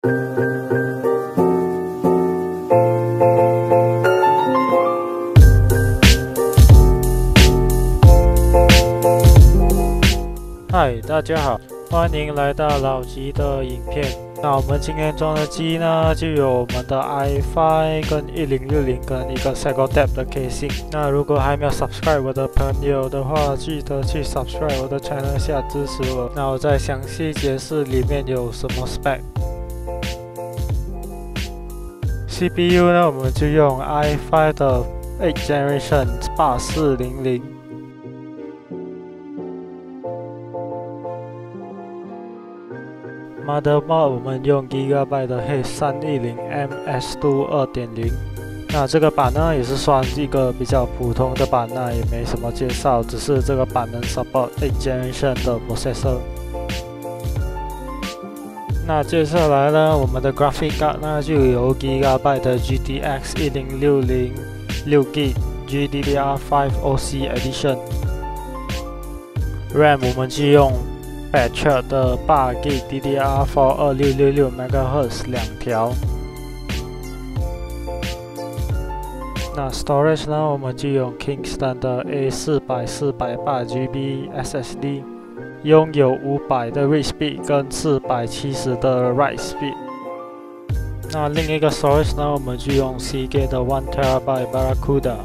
嗨，大家好，欢迎来到老吉的影片。那我们今天装的机呢，就有我们的 i5 跟1060跟一个 Segotep 的 casing。那如果还没有 subscribe 我的朋友的话，记得去 subscribe 我的 channel 下支持我。那我再详细解释里面有什么 spec。CPU 呢，我们就用 i5 的 8th Generation 8400。 Motherboard 我们用 Gigabyte 的 H310 MS2 2.0， 那这个版呢也是算一个比较普通的版，那也没什么介绍，只是这个版能 support 8th Generation 的 processor。那接下来呢，我们的 graphic card 呢就有 Gigabyte 的 Gtx1060 6Gb Gddr5 OC Edition。RAM 我们就用 PATRIOT 的 8Gb Gddr5 2666 MHz 两条。那 Storage 呢，我们就用 KINGSTON 的 A400 480GB SSD， 拥有500的 read speed 跟470的 write speed。那另一个 Storage 呢，我们就用 SEAGATE 的 1TB BARRACUDA。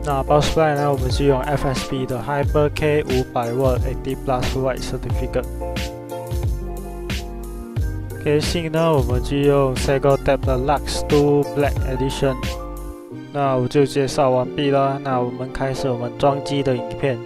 那 Power Supply 呢，我们就用 FSP 的 Hyper-K 500W 80+ White Certificate。Casing 呢，我们就用 Segotep 的 Lux 2 Black Edition。那我就介绍完毕了，那我们开始我们装机的影片。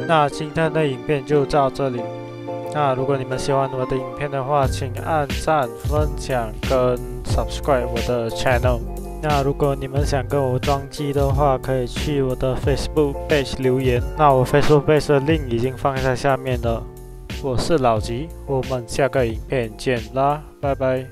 那今天的影片就到这里。那如果你们喜欢我的影片的话，请按赞、分享跟 subscribe 我的 channel。那如果你们想跟我装机的话，可以去我的 Facebook page 留言。那我 Facebook page 的 link 已经放在下面了。我是老吉，我们下个影片见啦，拜拜。